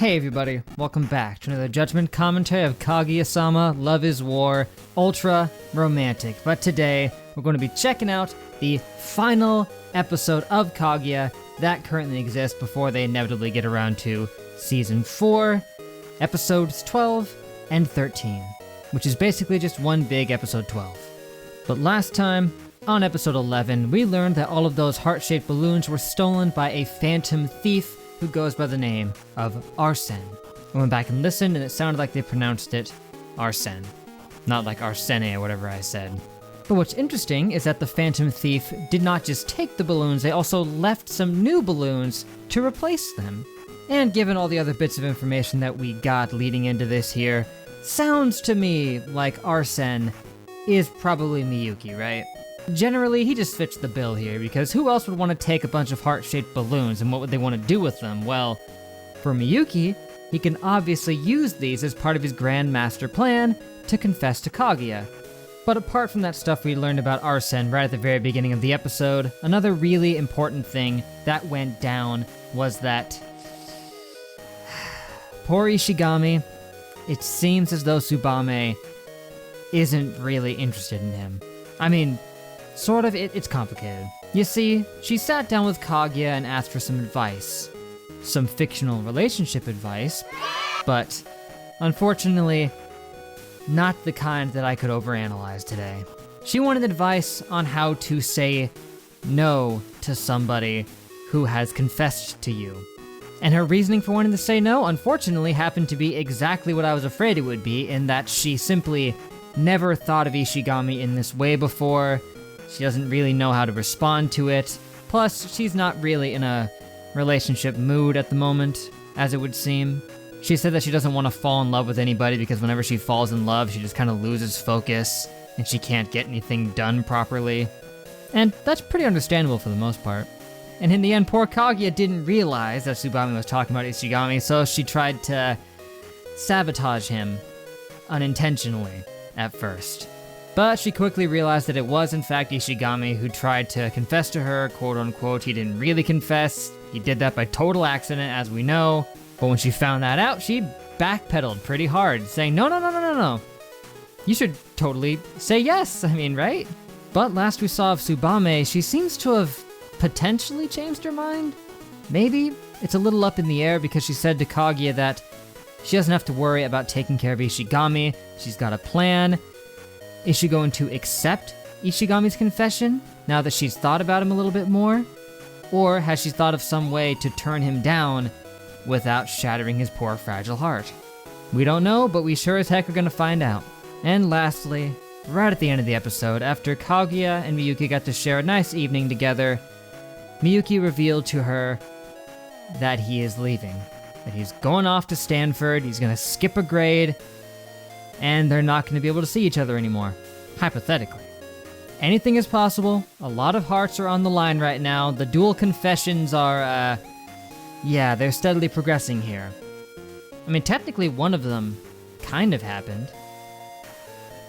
Hey everybody, welcome back to another Judgment commentary of Kaguya-sama, Love is War, Ultra Romantic. But today, we're going to be checking out the final episode of Kaguya that currently exists before they inevitably get around to Season 4, Episodes 12 and 13, which is basically just one big Episode 12. But last time, on Episode 11, we learned that all of those heart-shaped balloons were stolen by a phantom thief who goes by the name of Arsene. I went back and listened, and it sounded like they pronounced it Arsene, not like Arsene or whatever I said. But what's interesting is that the phantom thief did not just take the balloons, they also left some new balloons to replace them. And given all the other bits of information that we got leading into this here, sounds to me like Arsene is probably Miyuki, right? Generally, he just fits the bill here, because who else would want to take a bunch of heart-shaped balloons, and what would they want to do with them? Well, for Miyuki, he can obviously use these as part of his grand master plan to confess to Kaguya. But apart from that stuff we learned about Arsene right at the very beginning of the episode, another really important thing that went down was that poor Ishigami, it seems as though Tsubame isn't really interested in him. I mean, sort of, it's complicated. You see, she sat down with Kaguya and asked for some advice. Some fictional relationship advice, but unfortunately, not the kind that I could overanalyze today. She wanted advice on how to say no to somebody who has confessed to you. And her reasoning for wanting to say no, unfortunately, happened to be exactly what I was afraid it would be, in that she simply never thought of Ishigami in this way before. She doesn't really know how to respond to it. Plus, she's not really in a relationship mood at the moment, as it would seem. She said that she doesn't want to fall in love with anybody because whenever she falls in love, she just kind of loses focus and she can't get anything done properly. And that's pretty understandable for the most part. And in the end, poor Kaguya didn't realize that Tsubame was talking about Ishigami, so she tried to sabotage him unintentionally at first. But she quickly realized that it was in fact Ishigami who tried to confess to her, quote unquote. He didn't really confess. He did that by total accident, as we know. But when she found that out, she backpedaled pretty hard, saying, no. You should totally say yes, I mean, right? But last we saw of Tsubame, she seems to have potentially changed her mind. Maybe. It's a little up in the air because she said to Kaguya that she doesn't have to worry about taking care of Ishigami. She's got a plan. Is she going to accept Ishigami's confession now that she's thought about him a little bit more? Or has she thought of some way to turn him down without shattering his poor fragile heart? We don't know, but we sure as heck are gonna find out. And lastly, right at the end of the episode, after Kaguya and Miyuki got to share a nice evening together, Miyuki revealed to her that he is leaving. That he's going off to Stanford, he's gonna skip a grade, and they're not going to be able to see each other anymore, hypothetically. Anything is possible. A lot of hearts are on the line right now. The dual confessions are, they're steadily progressing here. I mean, technically one of them kind of happened,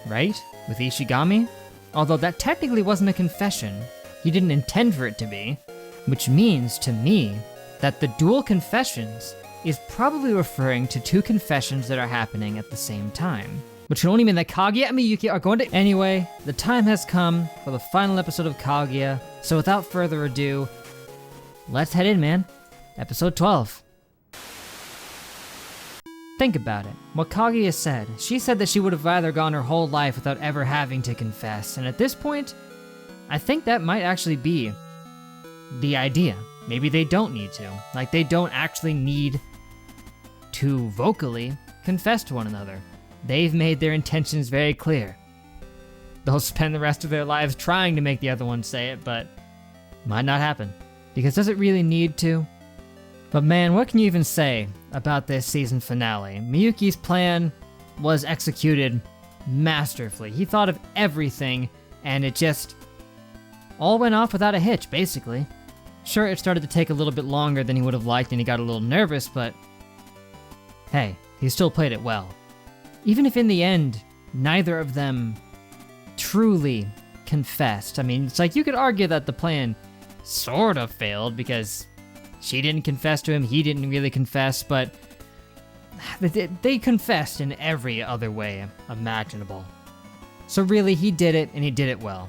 right? With Ishigami? Although that technically wasn't a confession. He didn't intend for it to be, which means to me that the dual confessions is probably referring to two confessions that are happening at the same time. Which can only mean that Kaguya and Miyuki are going to... Anyway, the time has come for the final episode of Kaguya, so without further ado, let's head in, man. Episode 12. Think about it. What Kaguya said. She said that she would have rather gone her whole life without ever having to confess, and at this point, I think that might actually be the idea. Maybe they don't need to. Like, they don't actually need to vocally confess to one another. They've made their intentions very clear. They'll spend the rest of their lives trying to make the other one say it, but might not happen. Because does it really need to? But man, what can you even say about this season finale? Miyuki's plan was executed masterfully. He thought of everything, and it just all went off without a hitch, basically. Sure, it started to take a little bit longer than he would have liked and he got a little nervous, but hey, he still played it well. Even if in the end, neither of them truly confessed. I mean, it's like you could argue that the plan sort of failed because she didn't confess to him, he didn't really confess, but they confessed in every other way imaginable. So really, he did it, and he did it well.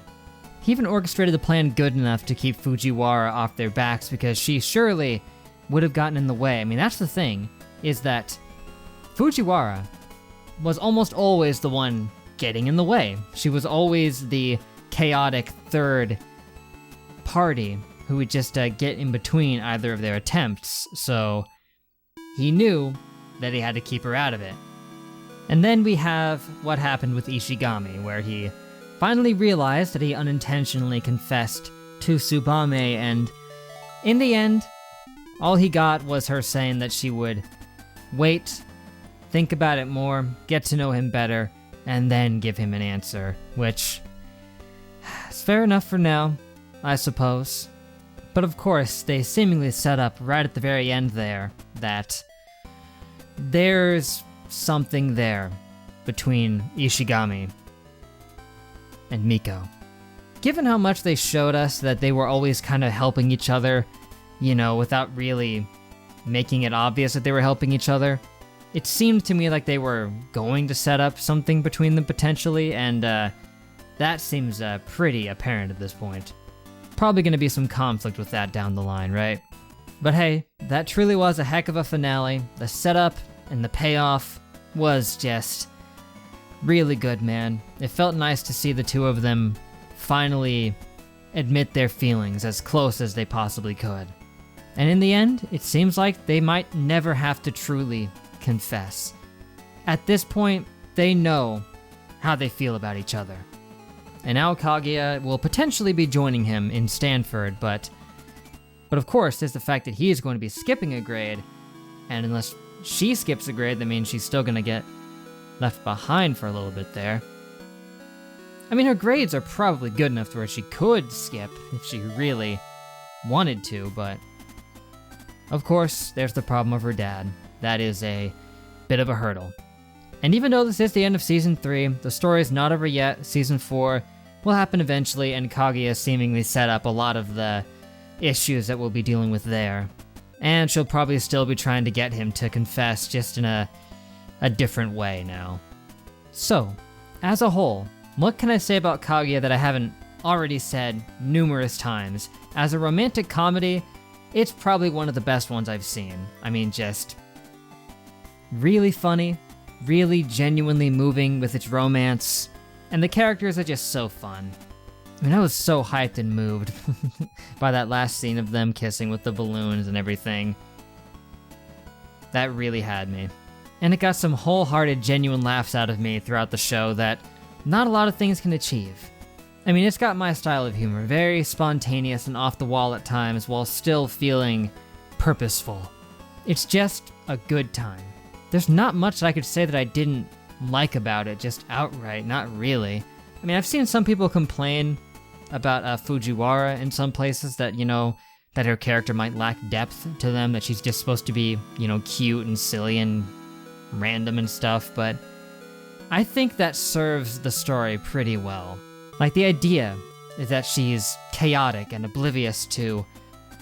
He even orchestrated the plan good enough to keep Fujiwara off their backs because she surely would have gotten in the way. I mean, that's the thing, is that Fujiwara was almost always the one getting in the way. She was always the chaotic third party who would just get in between either of their attempts, so he knew that he had to keep her out of it. And then we have what happened with Ishigami, where he finally realized that he unintentionally confessed to Tsubame, and in the end, all he got was her saying that she would wait, think about it more, get to know him better, and then give him an answer, which is fair enough for now, I suppose. But of course, they seemingly set up right at the very end there that there's something there between Ishigami and Miko. Given how much they showed us that they were always kind of helping each other, you know, without really making it obvious that they were helping each other, it seemed to me like they were going to set up something between them potentially, and that seems pretty apparent at this point. Probably going to be some conflict with that down the line, right? But hey, that truly was a heck of a finale. The setup and the payoff was just really good, man. It felt nice to see the two of them finally admit their feelings as close as they possibly could. And in the end, it seems like they might never have to truly confess. At this point, they know how they feel about each other. And now Kaguya will potentially be joining him in Stanford, but of course, there's the fact that he is going to be skipping a grade, and unless she skips a grade, that means she's still going to get left behind for a little bit there. I mean, her grades are probably good enough to where she could skip if she really wanted to, but of course, there's the problem of her dad. That is a bit of a hurdle. And even though this is the end of Season 3, the story is not over yet. Season 4 will happen eventually, and Kaguya seemingly set up a lot of the issues that we'll be dealing with there. And she'll probably still be trying to get him to confess, just in a different way now. So, as a whole, what can I say about Kaguya that I haven't already said numerous times? As a romantic comedy, it's probably one of the best ones I've seen. I mean, just really funny, really genuinely moving with its romance, and the characters are just so fun. I mean, I was so hyped and moved by that last scene of them kissing with the balloons and everything. That really had me. And it got some wholehearted, genuine laughs out of me throughout the show that not a lot of things can achieve. I mean, it's got my style of humor, very spontaneous and off the wall at times, while still feeling purposeful. It's just a good time. There's not much that I could say that I didn't like about it, just outright, not really. I mean, I've seen some people complain about Fujiwara in some places that, you know, that her character might lack depth to them, that she's just supposed to be, you know, cute and silly and random and stuff, but I think that serves the story pretty well. Like, the idea is that she's chaotic and oblivious to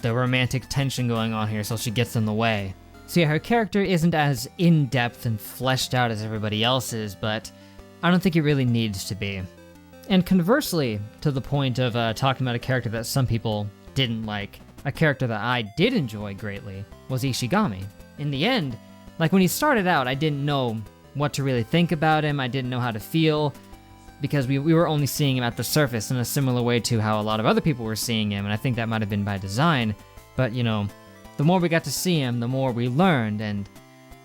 the romantic tension going on here, so she gets in the way. So yeah, her character isn't as in-depth and fleshed out as everybody else's, but I don't think it really needs to be. And conversely, to the point of talking about a character that some people didn't like, a character that I did enjoy greatly was Ishigami. In the end, like when he started out, I didn't know what to really think about him, I didn't know how to feel, because we were only seeing him at the surface in a similar way to how a lot of other people were seeing him, and I think that might have been by design, but you know, the more we got to see him, the more we learned, and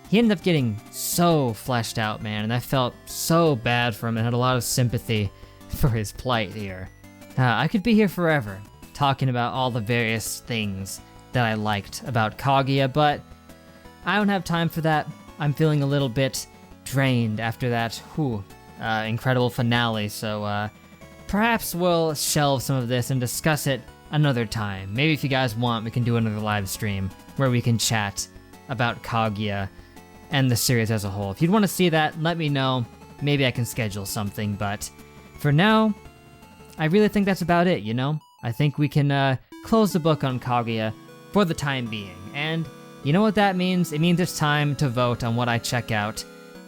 he ended up getting so fleshed out, man, and I felt so bad for him and had a lot of sympathy for his plight here. I could be here forever, talking about all the various things that I liked about Kaguya, but I don't have time for that. I'm feeling a little bit drained after that incredible finale, so perhaps we'll shelve some of this and discuss it another time. Maybe if you guys want, we can do another live stream where we can chat about Kaguya and the series as a whole. If you'd want to see that, let me know. Maybe I can schedule something, but for now, I really think that's about it, you know? I think we can close the book on Kaguya for the time being. And, you know what that means? It means it's time to vote on what I check out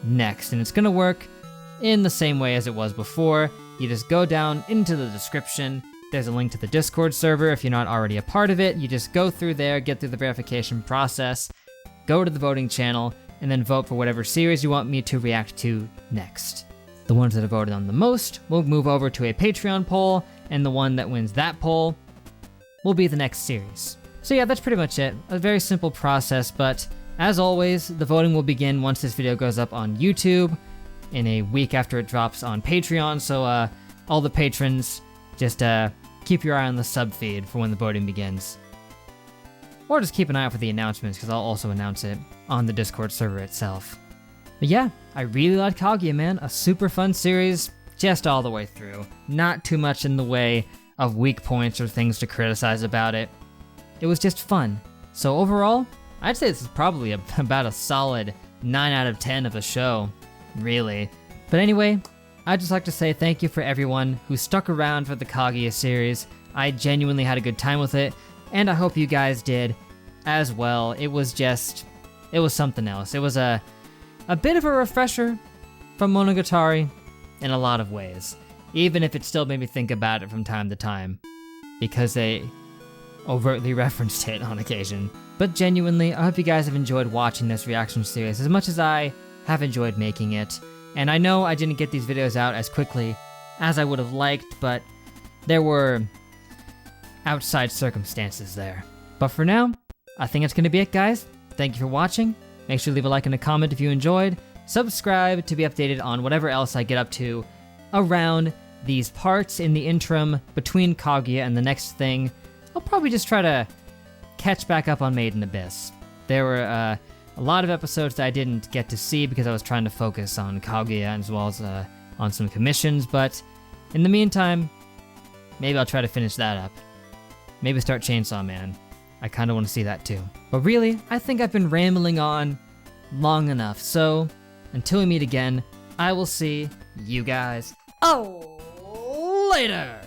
next, and it's gonna work in the same way as it was before. You just go down into the description. There's a link to the Discord server if you're not already a part of it. You just go through there, get through the verification process, go to the voting channel, and then vote for whatever series you want me to react to next. The ones that are voted on the most will move over to a Patreon poll, and the one that wins that poll will be the next series. So yeah, that's pretty much it. A very simple process, but as always, the voting will begin once this video goes up on YouTube in a week after it drops on Patreon, so all the patrons, just keep your eye on the sub feed for when the voting begins. Or just keep an eye out for the announcements, because I'll also announce it on the Discord server itself. But yeah, I really liked Kaguya, man. A super fun series, just all the way through. Not too much in the way of weak points or things to criticize about it. It was just fun. So overall, I'd say this is probably about a solid 9 out of 10 of a show, really. But anyway, I'd just like to say thank you for everyone who stuck around for the Kaguya series. I genuinely had a good time with it, and I hope you guys did as well. It was something else. It was a bit of a refresher from Monogatari in a lot of ways, even if it still made me think about it from time to time, because they overtly referenced it on occasion. But genuinely, I hope you guys have enjoyed watching this reaction series as much as I have enjoyed making it. And I know I didn't get these videos out as quickly as I would have liked, but there were outside circumstances there. But for now, I think that's going to be it, guys. Thank you for watching. Make sure to leave a like and a comment if you enjoyed. Subscribe to be updated on whatever else I get up to around these parts in the interim between Kaguya and the next thing. I'll probably just try to catch back up on Maiden Abyss. There were a lot of episodes that I didn't get to see because I was trying to focus on Kaguya as well as on some commissions, but in the meantime, maybe I'll try to finish that up. Maybe start Chainsaw Man. I kind of want to see that too. But really, I think I've been rambling on long enough, so until we meet again, I will see you guys later!